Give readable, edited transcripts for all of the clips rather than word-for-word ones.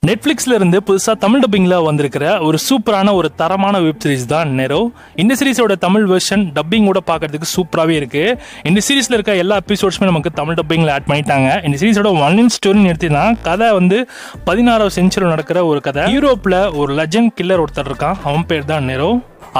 நெட்ஃபிளிக்ஸ்ல இருந்து புதுசா தமிழ் டப்பிங்ல வந்திருக்கிற ஒரு சூப்பரான ஒரு தரமான வெப் சீரிஸ் தான் நெரோ. இந்த சீரிஸோட தமிழ் வெர்ஷன் டப்பிங்கோட பார்க்கறதுக்கு சூப்பராகவே இருக்கு. இந்த சீரிஸ்ல இருக்க எல்லா எபிசோட்ஸுமே நமக்கு தமிழ் டப்பிங்ல ஆட் பண்ணிட்டாங்க. இந்த சீரிஸோட ஒன் ஸ்டோரின்னு எடுத்தீங்கன்னா கதை வந்து 16வது செஞ்சுரியில் நடக்கிற ஒரு கதை. யூரோப்ல ஒரு லெஜண்ட் கில்லர் ஒருத்தர் இருக்கான், அவன் பேர் தான் நெரோ.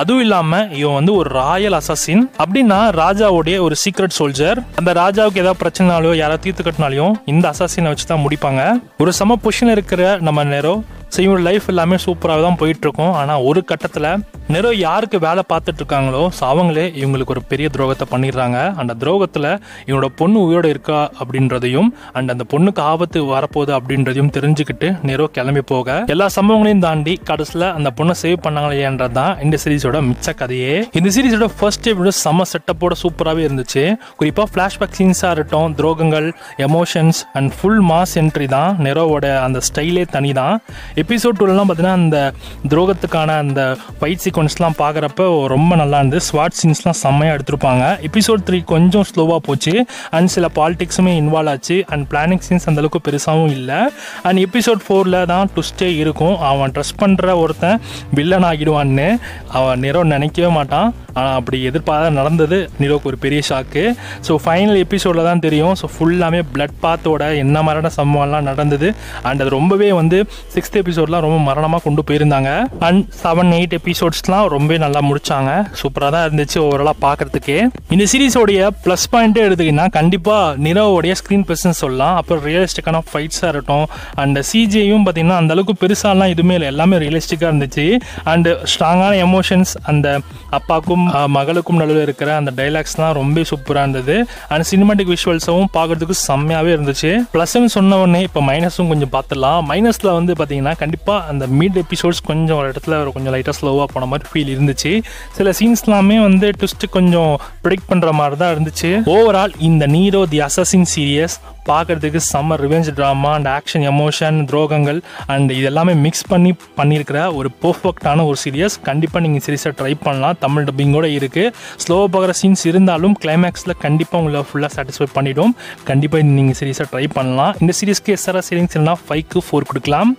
அதுவும் இல்லாம இவன் வந்து ஒரு ராயல் அசாசின், அப்படின்னா ராஜாவுடைய ஒரு சீக்ரெட் சோல்ஜர். அந்த ராஜாவுக்கு ஏதாவது பிரச்சனைனாலோ யாராவது தீர்த்து கட்டினாலையும் இந்த அசாசினை வச்சு தான் முடிப்பாங்க. ஒரு சம பொசிஷன்ல இருக்கிற நம்ம நெரோ இவங்க லைஃப் எல்லாமே சூப்பராக தான் போயிட்டு இருக்கும். ஆனால் ஒரு கட்டத்தில் நெரோ யாருக்கு வேலை பார்த்துட்டு இருக்காங்களோ அவங்களே இவங்களுக்கு ஒரு பெரிய துரோகத்தை பண்ணிடுறாங்க. அந்த துரோகத்தில் இவனோட பொண்ணு உயிரோடு இருக்கா அப்படின்றதையும் அந்த பொண்ணுக்கு ஆபத்து வரப்போகுது அப்படின்றதையும் தெரிஞ்சுக்கிட்டு நெரோ கிளம்பி போக எல்லா சம்பவங்களையும் தாண்டி கடைசியில் அந்த பொண்ணை சேவ் பண்ணாங்களேன்றது தான் இந்த சீரிஸோட மிச்ச கதையே. இந்த சீரிஸோட ஃபர்ஸ்ட் எபிசோட் செம்ம செட்டப்போட சூப்பராகவே இருந்துச்சு. குறிப்பாக ஃப்ளாஷ்பேக் சீன்ஸாக இருக்கட்டும், துரோகங்கள், emotions and full mass entry தான் நெரோவோட அந்த ஸ்டைலே தனி தான். எபிசோட் 2லாம் பார்த்தீங்கன்னா அந்த துரோகத்துக்கான அந்த ஃபைட் சீக்வன்ஸ்லாம் பார்க்குறப்ப ரொம்ப நல்லா இருந்தது. ஸ்வாட் சீன்ஸ்லாம் செம்மையாக எடுத்திருப்பாங்க. எபிசோட் 3 கொஞ்சம் ஸ்லோவாக போச்சு அண்ட் சில பாலிடிக்ஸுமே இன்வால்வ் ஆச்சு அண்ட் பிளானிங் சீன்ஸ் அந்தளவுக்கு பெருசாகவும் இல்லை. அண்ட் எபிசோட் 4ல் தான் ட்விஸ்டே இருக்கும். அவன் ட்ரஸ்ட் பண்ணுற ஒருத்தன் வில்லன் ஆகிடுவான்னு அவன் நெரோ நினைக்கவே மாட்டான். ஆனால் அப்படி எதிர்பார்த்தா நடந்தது நெரோக்கு ஒரு பெரிய ஷாக்கு. ஸோ ஃபைனல் எபிசோடில் தான் தெரியும். ஸோ ஃபுல்லாமே பிளட் பாத்தோட என்ன மாதிரியான சம்பவம்லாம் நடந்தது அண்ட் அது ரொம்பவே வந்து 6th எபிசோட்லாம் ரொம்ப மரணமாக கொண்டு போயிருந்தாங்க. அண்ட் 7, 8 எபிசோட்ஸ்லாம் ரொம்ப நல்லா முடிச்சாங்க. சூப்பராக தான் இருந்துச்சு ஓவராலாக பார்க்கறதுக்கே. இந்த சீரிஸோடைய ப்ளஸ் பாயிண்ட்டே எடுத்துக்கிங்கன்னா கண்டிப்பாக நிரோவோடைய ஸ்க்ரீன் ப்ரெசன்ஸ் சொல்லலாம். அப்புறம் ரியலிஸ்டிக்கான ஃபைட்ஸாக இருக்கட்டும் அண்ட் சிஜியும் பார்த்தீங்கன்னா அந்தளவுக்கு பெருசாலாம் எதுவுமே இல்லை, எல்லாமே ரியலிஸ்டிக்காக இருந்துச்சு. அண்ட் ஸ்ட்ராங்கான எமோஷன்ஸ் அந்த அப்பாவுக்கும் மகளுக்கும் நடுவில் இருக்கிற அந்த டைலாக்ஸ்லாம் ரொம்ப சூப்பராக இருந்தது. அண்ட் சினிமாட்டிக் விஷுவல்ஸும் பார்க்கறதுக்கு செம்மையாகவே இருந்துச்சு. ப்ளஸ்ன்னு சொன்ன உடனே இப்போ மைனஸும் கொஞ்சம் பார்த்துடலாம். மைனஸில் வந்து பார்த்தீங்கன்னா கண்டிப்பாக அந்த மிட் எபிசோட்ஸ் கொஞ்சம் ஒரு இடத்துல கொஞ்சம் லைட்டாக ஸ்லோவாக போன மாதிரி ஃபீல் இருந்துச்சு. சில சீன்ஸ்லாமே வந்து ட்விஸ்ட் கொஞ்சம் ப்ரெடிக்ட் பண்ணுற மாதிரி தான் இருந்துச்சு. ஓவரால் இந்த நீரோ தி அசாசின் சீரியஸ் பார்க்கறதுக்கு செம்ம revenge drama and action, emotion, துரோகங்கள் அண்ட் இதெல்லாமே மிக்ஸ் பண்ணியிருக்கிற ஒரு பெர்ஃபெக்டான ஒரு சீரியஸ். கண்டிப்பாக நீங்கள் சீரியஸாக ட்ரை பண்ணலாம். தமிழ் டப்பிங்கோட இருக்குது. ஸ்லோவாக பார்க்குற சீன்ஸ் இருந்தாலும் கிளைமேக்ஸில் கண்டிப்பாக உங்களை ஃபுல்லாக சாட்டிஸ்ஃபை பண்ணிவிடும். கண்டிப்பாக நீங்கள் சீரியஸாக ட்ரை பண்ணலாம். இந்த சீரியஸ்க்கு SRR ரேட்டிங்ஸ் 5க்கு 4 கொடுக்கலாம்.